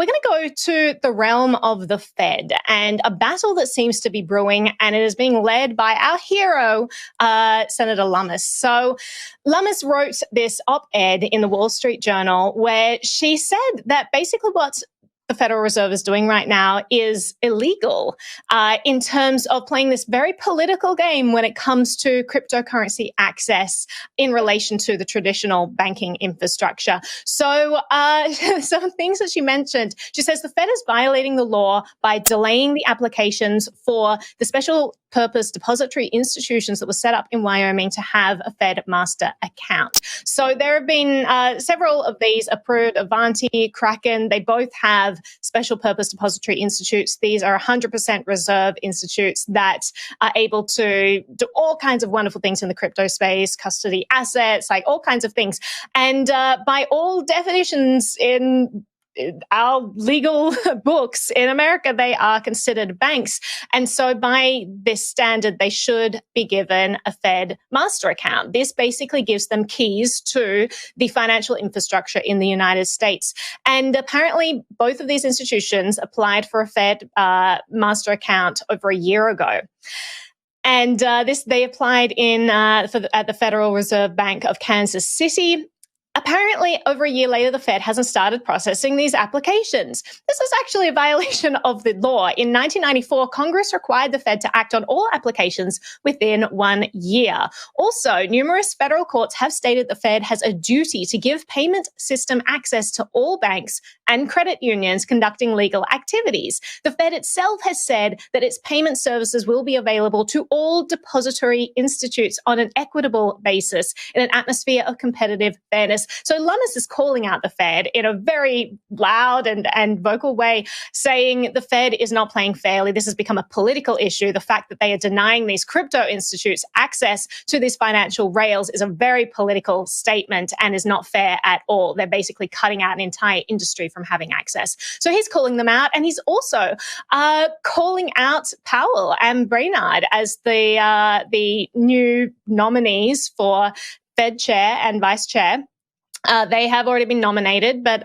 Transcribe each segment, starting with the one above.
we're going to go to the realm of the Fed and a battle that seems to be brewing, and it is being led by our hero, Senator Lummis. So Lummis wrote this op-ed in the Wall Street Journal where she said that basically what the Federal Reserve is doing right now is illegal in terms of playing this very political game when it comes to cryptocurrency access in relation to the traditional banking infrastructure. So some things that she mentioned, she says the Fed is violating the law by delaying the applications for the special purpose depository institutions that were set up in Wyoming to have a Fed master account. So there have been several of these approved, Avanti, Kraken. They both have special purpose depository institutes. These are 100% reserve institutes that are able to do all kinds of wonderful things in the crypto space, custody assets, like all kinds of things. And by all definitions in our legal books in America, they are considered banks. And so by this standard, they should be given a Fed master account. This basically gives them keys to the financial infrastructure in the United States. And apparently both of these institutions applied for a Fed master account over a year ago. And they applied at the Federal Reserve Bank of Kansas City. Apparently, over a year later, the Fed hasn't started processing these applications. This is actually a violation of the law. In 1994, Congress required the Fed to act on all applications within 1 year. Also, numerous federal courts have stated the Fed has a duty to give payment system access to all banks and credit unions conducting legal activities. The Fed itself has said that its payment services will be available to all depository institutes on an equitable basis in an atmosphere of competitive fairness. So Lummis is calling out the Fed in a very loud and vocal way, saying the Fed is not playing fairly. This has become a political issue. The fact that they are denying these crypto institutes access to these financial rails is a very political statement and is not fair at all. They're basically cutting out an entire industry from having access. So he's calling them out, and he's also calling out Powell and Brainard as the new nominees for Fed chair and vice chair. They have already been nominated, but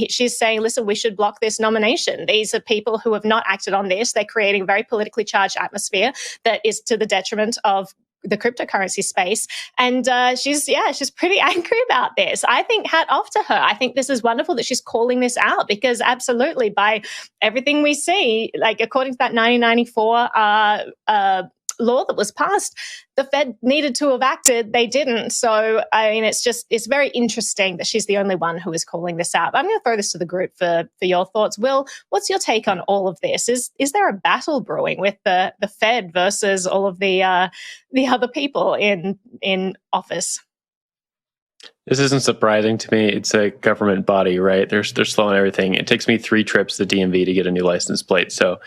she's saying, listen, we should block this nomination. These are people who have not acted on this. They're creating a very politically charged atmosphere that is to the detriment of the cryptocurrency space. And she's pretty angry about this. I think hat off to her. I think this is wonderful that she's calling this out, because absolutely, by everything we see, like according to that 1994 law that was passed, the Fed needed to have acted. They didn't. So, I mean, it's very interesting that she's the only one who is calling this out. I'm going to throw this to the group for your thoughts. Will, what's your take on all of this? Is there a battle brewing with the Fed versus all of the other people in office? This isn't surprising to me. It's a government body, right? They're slowing everything. It takes me 3 trips to DMV to get a new license plate. So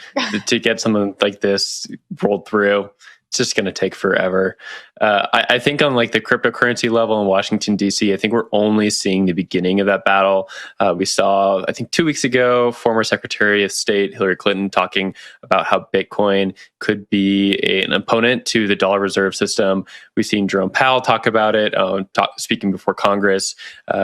to get something like this rolled through, it's just going to take forever. I think on like the cryptocurrency level in Washington, D.C., I think we're only seeing the beginning of that battle. We saw, I think 2 weeks ago, former Secretary of State Hillary Clinton talking about how Bitcoin could be an opponent to the dollar reserve system. We've seen Jerome Powell talk about it, speaking before Congress.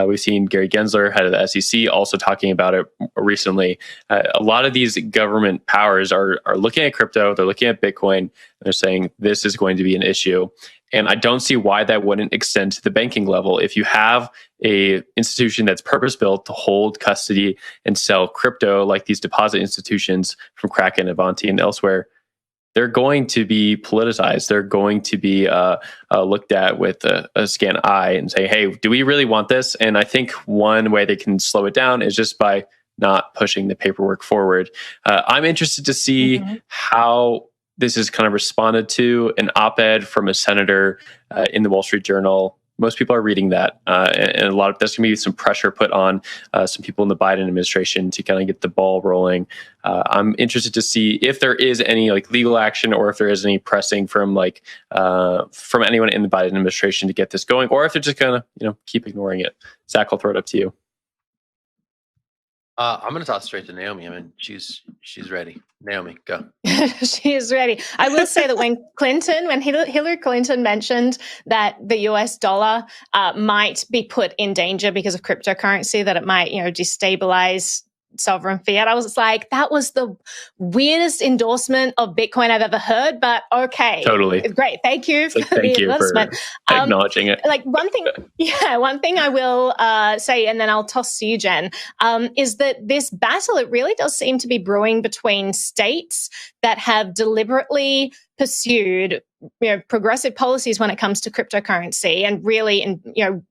We've seen Gary Gensler, head of the SEC, also talking about it recently. A lot of these government powers are looking at crypto, they're looking at Bitcoin, and they're saying this is going to be an issue. And I don't see why that wouldn't extend to the banking level. If you have a institution that's purpose-built to hold custody and sell crypto, like these deposit institutions from Kraken, Avanti, and elsewhere, they're going to be politicized. They're going to be looked at with a scant eye and say, hey, do we really want this? And I think one way they can slow it down is just by not pushing the paperwork forward. I'm interested to see how this is kind of responded to. An op-ed from a senator in the Wall Street Journal. Most people are reading that, and there's going to be some pressure put on some people in the Biden administration to kind of get the ball rolling. I'm interested to see if there is any like legal action, or if there is any pressing from anyone in the Biden administration to get this going, or if they're just going to keep ignoring it. Zach, I'll throw it up to you. I'm going to toss straight to Naomi. I mean, she's ready. Naomi, go. She is ready. I will say that when Hillary Clinton mentioned that the US dollar might be put in danger because of cryptocurrency, that it might, destabilize sovereign fiat. I was like, that was the weirdest endorsement of Bitcoin I've ever heard, but okay. Totally. Great. Thank you for Thank the you endorsement. for acknowledging it. Like one thing I will say, and then I'll toss to you, Jen, is that this battle, it really does seem to be brewing between states that have deliberately pursued progressive policies when it comes to cryptocurrency and really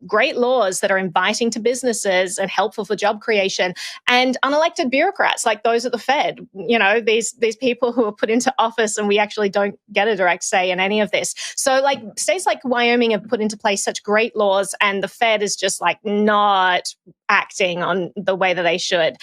great laws that are inviting to businesses and helpful for job creation, and unelected bureaucrats like those at the Fed, these people who are put into office and we actually don't get a direct say in any of this. So like states like Wyoming have put into place such great laws and the Fed is just like not acting on the way that they should.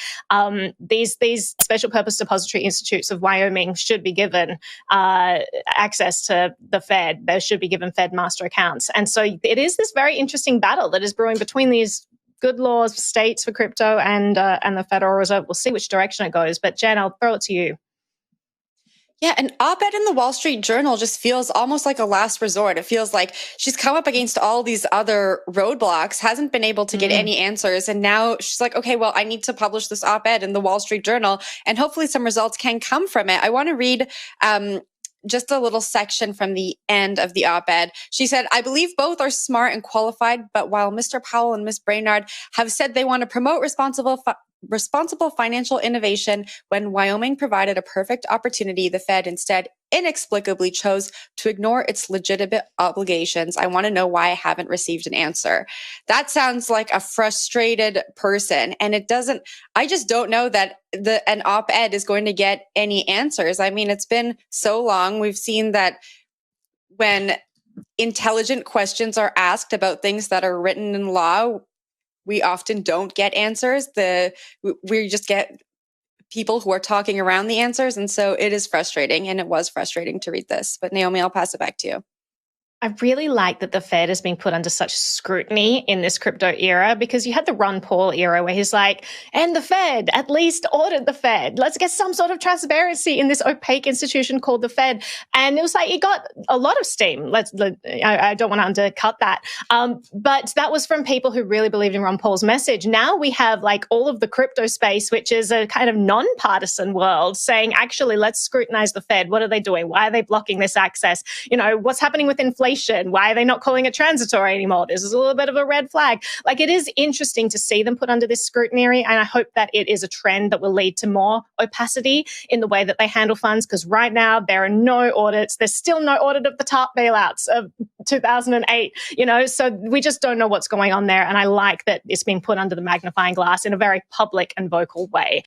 These special purpose depository institutes of Wyoming should be given access to the Fed. They should be given Fed master accounts. And so it is this very interesting battle that is brewing between these good laws for states for crypto and the Federal Reserve. We'll see which direction it goes. But Jen, I'll throw it to you. Yeah, an op-ed in the Wall Street Journal just feels almost like a last resort. It feels like she's come up against all these other roadblocks, hasn't been able to get any answers. And now she's like, okay, well, I need to publish this op-ed in the Wall Street Journal and hopefully some results can come from it. I want to read just a little section from the end of the op-ed. She said, I believe both are smart and qualified, but while Mr. Powell and Ms. Brainard have said they want to promote responsible financial innovation, when Wyoming provided a perfect opportunity, the Fed instead inexplicably chose to ignore its legitimate obligations. I want to know why I haven't received an answer. That sounds like a frustrated person. And I just don't know that an op-ed is going to get any answers. I mean, it's been so long. We've seen that when intelligent questions are asked about things that are written in law, we often don't get answers. We just get people who are talking around the answers. And so it is frustrating, and it was frustrating to read this. But Naomi, I'll pass it back to you. I really like that the Fed has been put under such scrutiny in this crypto era, because you had the Ron Paul era where he's like, and the Fed, at least audit the Fed. Let's get some sort of transparency in this opaque institution called the Fed. And it was like, it got a lot of steam. I don't want to undercut that. But that was from people who really believed in Ron Paul's message. Now we have like all of the crypto space, which is a kind of nonpartisan world, saying, actually, let's scrutinize the Fed. What are they doing? Why are they blocking this access? What's happening with inflation? Why are they not calling it transitory anymore? This is a little bit of a red flag. Like, it is interesting to see them put under this scrutiny, and I hope that it is a trend that will lead to more opacity in the way that they handle funds, because right now there are no audits. There's still no audit of the TARP bailouts of 2008, so we just don't know what's going on there. And I like that it's been put under the magnifying glass in a very public and vocal way.